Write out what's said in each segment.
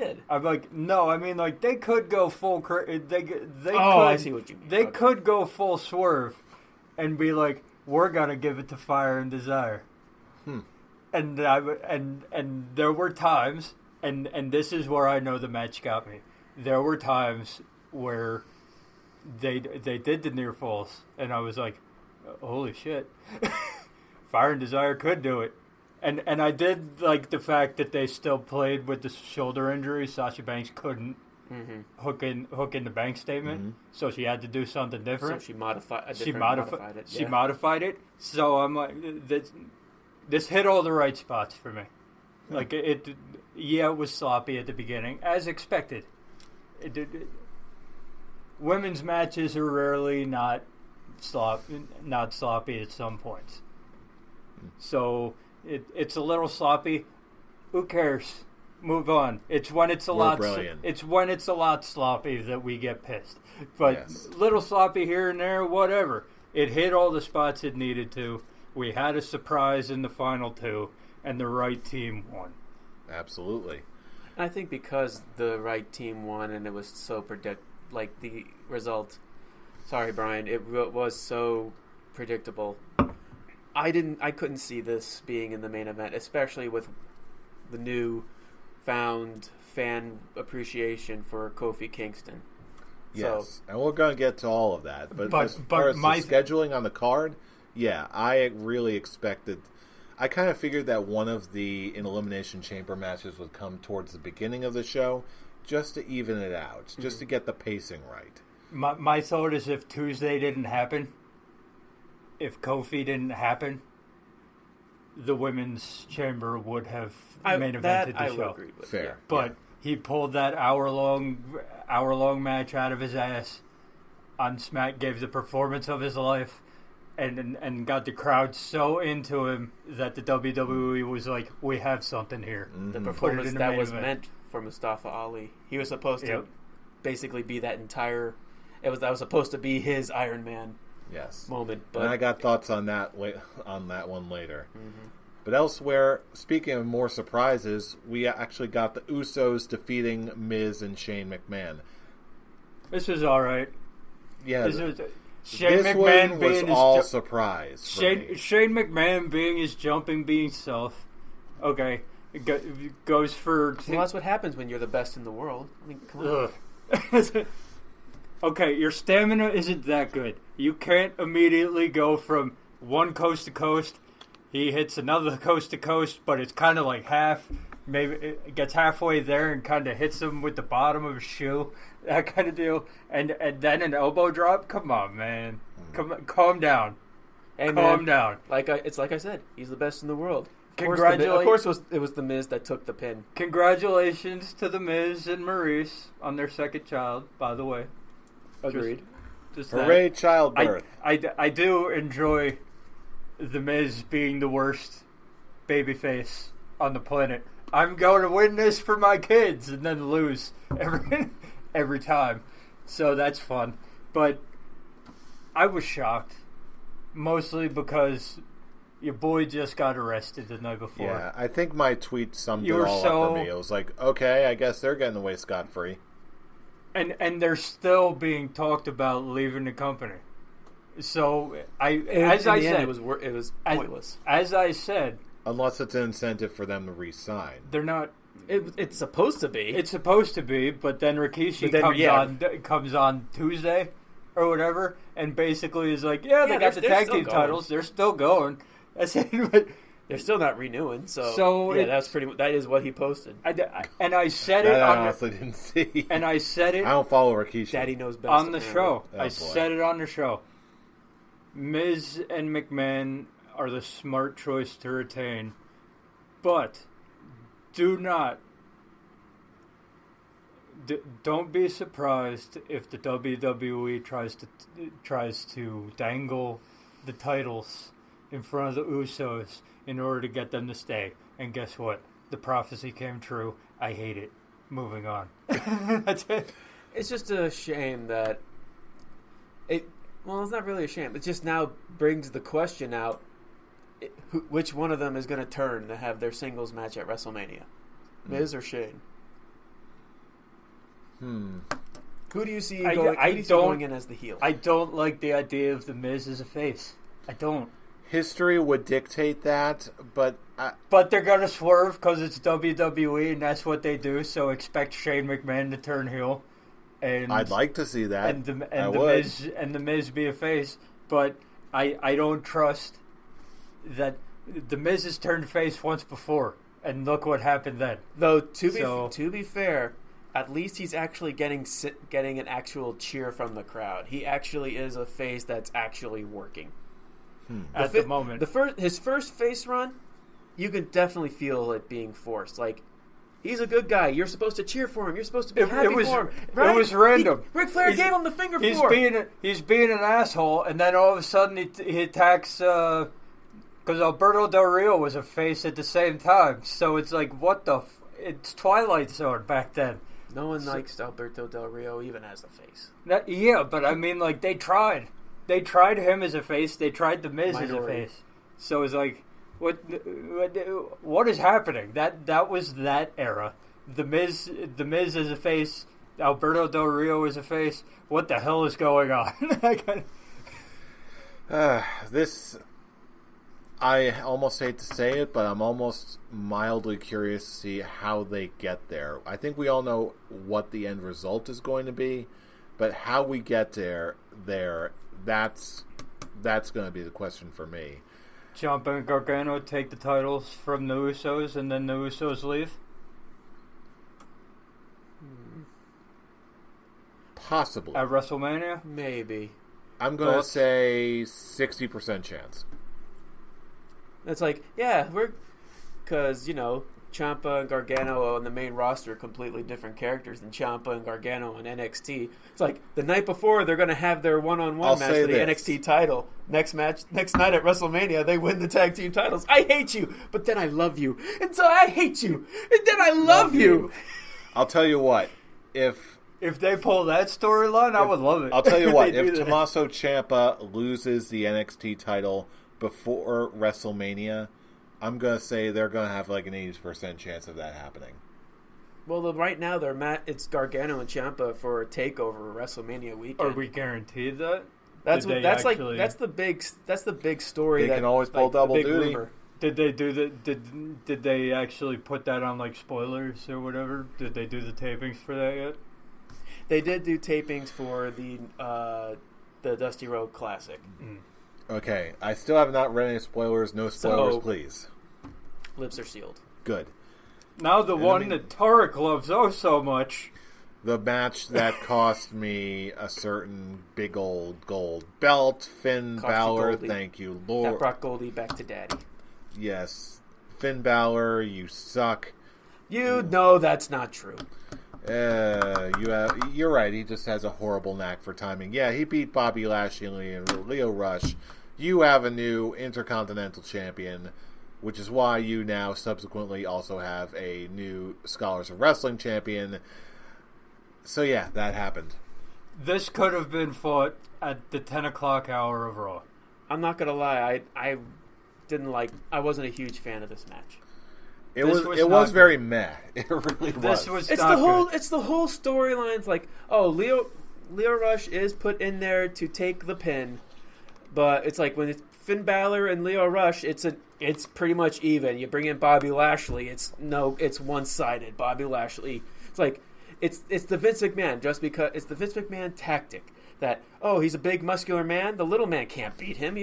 did. I'm like, no, I mean, like, they could go full... I see what you mean. They could go full swerve and be like, we're going to give it to Fire and Desire. And there were times, and this is where I know the match got me. There were times where they did the near falls, and I was like, holy shit. Fire and Desire could do it. And I did like the fact that they still played with the shoulder injury. Sasha Banks couldn't hook in the bank statement, so she had to do something different. So she modified it. She modified it. So I'm like, this hit all the right spots for me. Like it was sloppy at the beginning, as expected. Women's matches are rarely not sloppy at some points. So it's a little sloppy. Who cares? Move on. It's when it's a lot. Brilliant. It's when it's a lot sloppy that we get pissed. But yes. Little sloppy here and there, whatever. It hit all the spots it needed to. We had a surprise in the final two, and the right team won. Absolutely. I think because the right team won, and it was so like the result. Sorry, Brian. It was so predictable. I couldn't see this being in the main event, especially with the new found fan appreciation for Kofi Kingston. Yes, and we're going to get to all of that. But as far as the scheduling on the card, yeah, I really expected... I kind of figured that one of the Elimination Chamber matches would come towards the beginning of the show, just to even it out, just to get the pacing right. My thought is if Tuesday didn't happen, if Kofi didn't happen, the Women's Chamber would have main evented the show. Agree with. Fair. But he pulled that hour-long match out of his ass on Smack, gave the performance of his life, and got the crowd so into him that the WWE was like, we have something here. The performance that was meant for Mustafa Ali. He was supposed to basically be that entire... That was supposed to be his Iron Man moment. But and I got thoughts on that one later. But elsewhere, speaking of more surprises, we actually got the Usos defeating Miz and Shane McMahon. This was all right. Yeah, Shane McMahon was all surprise. Shane McMahon being his jumping being self. Okay, goes for. Well, that's what happens when you're the best in the world. I mean, come on. Okay, your stamina isn't that good. You can't immediately go from one coast to coast. He hits another coast to coast, but it's kind of like half. Maybe it gets halfway there and kind of hits him with the bottom of his shoe. That kind of deal. And then an elbow drop? Come on, man. Calm down. Hey, calm down. It's like I said, he's the best in the world. Congratulations. Of course it was The Miz that took the pin. Congratulations to The Miz and Maurice on their second child, by the way. Agreed. Just Hooray, childbirth. I do enjoy The Miz being the worst babyface on the planet. I'm going to win this for my kids and then lose every time. So that's fun. But I was shocked. Mostly because your boy just got arrested the night before. Yeah, I think my tweet summed it all up for me. It was like, okay, I guess they're getting away scot-free. And they're still being talked about leaving the company. So as I said, it was pointless. As I said, unless it's an incentive for them to re-sign, they're not. It's supposed to be. It's supposed to be, but then Rikishi comes on Tuesday or whatever, and basically is like, they got the tag team titles. They're still going. That's it. But they're still not renewing. So that is what he posted. I said it. I honestly didn't see. And I said it. I don't follow Rikishi. Daddy knows best on the show. Oh, I said it on the show. Miz and McMahon are the smart choice to retain, but don't be surprised if the WWE tries to dangle the titles in front of the Usos in order to get them to stay. And guess what? The prophecy came true. I hate it. Moving on. That's it. It's just a shame that well, it's not really a shame. It just now brings the question out, which one of them is going to turn to have their singles match at WrestleMania? Miz or Shane? Who do you see going in as the heel? I don't like the idea of The Miz as a face. I don't. History would dictate that, but they're gonna swerve because it's WWE and that's what they do. So expect Shane McMahon to turn heel. And I'd like to see that. And the Miz be a face, but I don't trust that. The Miz has turned face once before, and look what happened then. Though to be fair, at least he's actually getting an actual cheer from the crowd. He actually is a face that's actually working. At the moment, his first face run, you can definitely feel it being forced. Like, he's a good guy. You're supposed to cheer for him. You're supposed to be happy for him. Right? It was random. Ric Flair gave him the finger He's being an asshole, and then all of a sudden he attacks. Because Alberto Del Rio was a face at the same time, so it's like, what the? It's Twilight Zone back then. No one likes Alberto Del Rio even as a face. Yeah, but I mean, like, they tried. They tried him as a face. They tried The Miz as a face. So it's like, what is happening? That was that era. The Miz as a face. Alberto Del Rio as a face. What the hell is going on? I almost hate to say it, but I'm almost mildly curious to see how they get there. I think we all know what the end result is going to be, but how we get there, that's going to be the question for me. Ciampa and Gargano take the titles from the Usos, and then the Usos leave? Possibly. At WrestleMania? Maybe. I'm going to say 60% chance. It's like, yeah, because, Ciampa and Gargano on the main roster are completely different characters than Ciampa and Gargano on NXT. It's like, the night before, they're going to have their one-on-one match for the NXT title. Next night at WrestleMania, they win the tag team titles. I hate you, but then I love you. And so I hate you, and then I love you. I'll tell you what, if they pull that storyline, I would love it. I'll tell you what, if Tommaso Ciampa loses the NXT title before WrestleMania, I'm going to say they're going to have like an 80% chance of that happening. Well, right now it's Gargano and Ciampa for a takeover WrestleMania weekend. Are we guaranteed that? That's the big story. They can always pull double duty. Rumor. Did they do Did they actually put that on like spoilers or whatever? Did they do the tapings for that yet? They did do tapings for the Dusty Road Classic. Okay, I still have not read any spoilers. No spoilers, please. Lips are sealed. Good. Now that Tarek loves so much. The match that cost me a certain big old gold belt, Finn Balor, thank you, Lord. That brought Goldie back to Daddy. Yes. Finn Balor, you suck. You know that's not true. You're right, he just has a horrible knack for timing. Yeah, he beat Bobby Lashley and Leo Rush. You have a new Intercontinental Champion, which is why you now subsequently also have a new Scholars of Wrestling Champion. So yeah, that happened. This could have been fought at the 10 o'clock hour of Raw. I'm not gonna lie, I wasn't a huge fan of this match. It was very meh. It really was. It's the whole storyline. It's like, oh, Leo Rush is put in there to take the pin, but it's like when it's Finn Balor and Leo Rush, it's pretty much even. You bring in Bobby Lashley, it's one-sided. Bobby Lashley, it's like it's the Vince McMahon, just because it's the Vince McMahon tactic that, oh, he's a big muscular man, the little man can't beat him.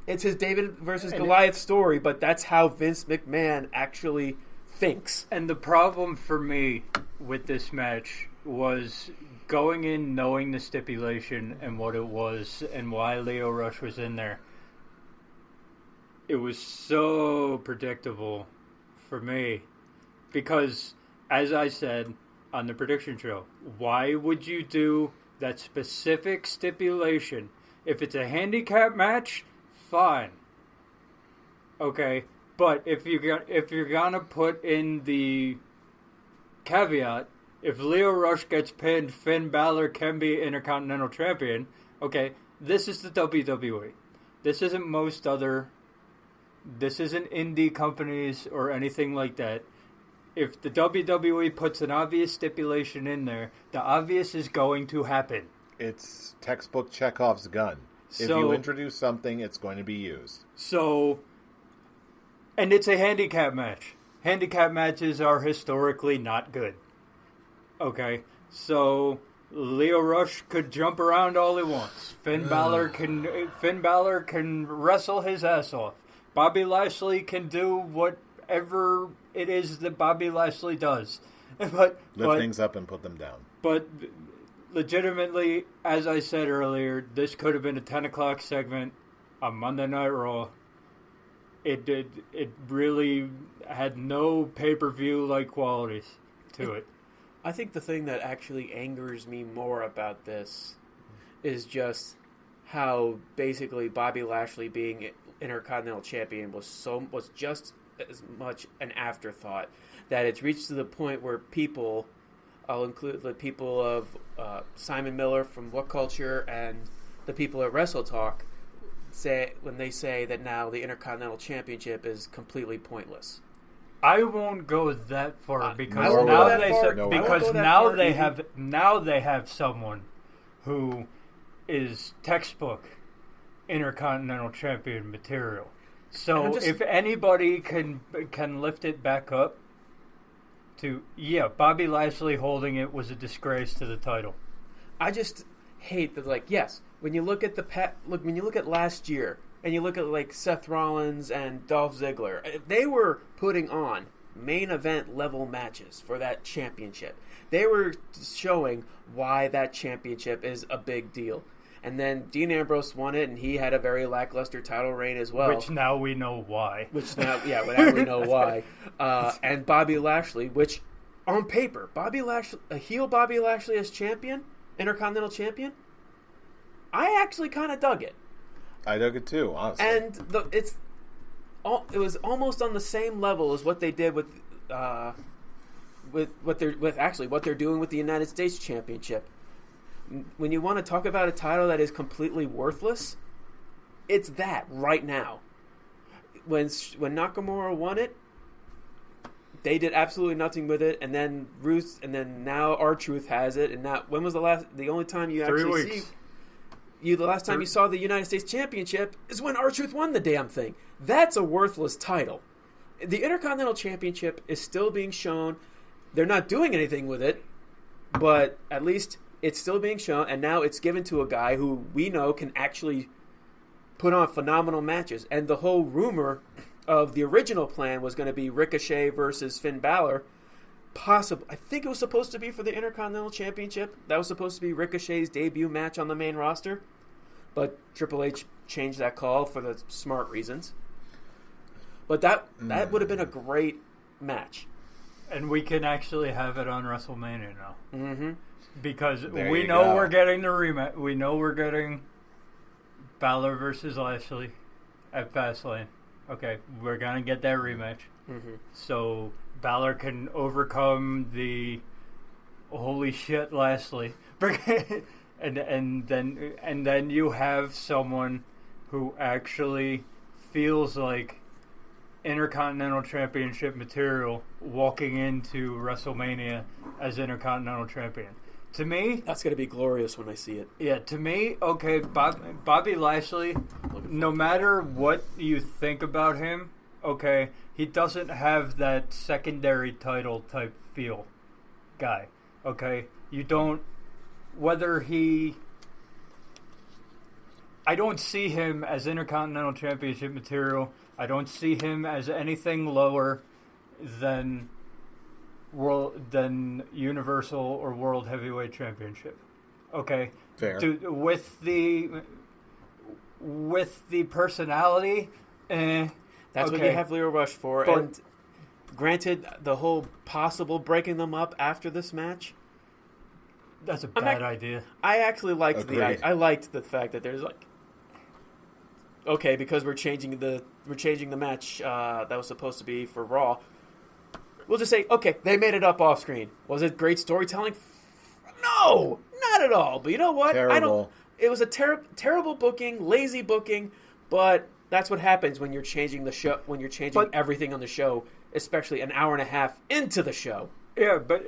It's his David versus Goliath story, but that's how Vince McMahon actually thinks. And the problem for me with this match was going in knowing the stipulation and what it was and why Leo Rush was in there. It was so predictable for me because, as I said on the prediction show, why would you do that specific stipulation? If it's a handicap match, fine. Okay, but if you're gonna put in the caveat, if Leo Rush gets pinned, Finn Balor can be Intercontinental Champion. Okay, this is the WWE. This isn't This isn't indie companies or anything like that. if the WWE puts an obvious stipulation in there, the obvious is going to happen. It's textbook Chekhov's gun. If you introduce something, it's going to be used. So, and it's a handicap match. Handicap matches are historically not good. Okay, so Lio Rush could jump around all he wants. Finn Balor can wrestle his ass off. Bobby Lashley can do whatever it is that Bobby Lashley does. Lift things up and put them down. But legitimately, as I said earlier, this could have been a 10 o'clock segment on Monday Night Raw. It really had no pay-per-view like qualities to it. I think the thing that actually angers me more about this is just how basically Bobby Lashley being Intercontinental Champion was just as much an afterthought, that it's reached to the point where people, I'll include the people of Simon Miller from What Culture and the people at Wrestle Talk, when they say that now the Intercontinental Championship is completely pointless. I won't go that far because now they have someone who is textbook Intercontinental Champion material. So if anybody can lift it back up to Bobby Lashley holding it was a disgrace to the title. I just hate that. Yes, when you look at when you look at last year and you look at Seth Rollins and Dolph Ziggler, they were putting on main event level matches for that championship. They were showing why that championship is a big deal. And then Dean Ambrose won it, and he had a very lackluster title reign as well. Which now we know why. Now we know why. And Bobby Lashley, which on paper, a heel Bobby Lashley as champion, Intercontinental Champion, I actually kind of dug it. I dug it too, honestly. And it was almost on the same level as what they did with what they're doing with the United States Championship. When you want to talk about a title that is completely worthless, it's that right now. When Nakamura won it, they did absolutely nothing with it, and then now R-Truth has it, and now when was the only time you 3 actually weeks. the last time you saw the United States Championship is when R-Truth won the damn thing. That's a worthless title. The Intercontinental Championship is still being shown. They're not doing anything with it, but at least it's still being shown, and now it's given to a guy who we know can actually put on phenomenal matches. And the whole rumor of the original plan was going to be Ricochet versus Finn Balor. I think it was supposed to be for the Intercontinental Championship. That was supposed to be Ricochet's debut match on the main roster. But Triple H changed that call for the smart reasons. But that would have been a great match. And we can actually have it on WrestleMania now. Mm-hmm. Because we know we're getting the rematch. We know we're getting Balor versus Lashley at Fastlane. Okay, we're going to get that rematch. Mm-hmm. So Balor can overcome the holy shit Lashley. and then you have someone who actually feels like Intercontinental Championship material walking into WrestleMania as Intercontinental Champion. To me, that's going to be glorious when I see it. Yeah, to me, okay, Bobby Lashley, no matter what you think about him, okay, he doesn't have that secondary title type feel guy, okay? You don't, I don't see him as Intercontinental Championship material. I don't see him as anything lower than Universal or World Heavyweight Championship. Okay, fair. With the personality, that's what you have Lio Rush for. And granted, the whole possible breaking them up after this match, that's a bad idea. I actually liked I liked the fact that there's because we're changing the match that was supposed to be for Raw. We'll just say, okay, they made it up off screen. Was it great storytelling? No, not at all. But you know what? Terrible. It was a terrible booking, lazy booking. But that's what happens when you're changing the show. When you're changing everything on the show especially an hour and a half into the show. Yeah, but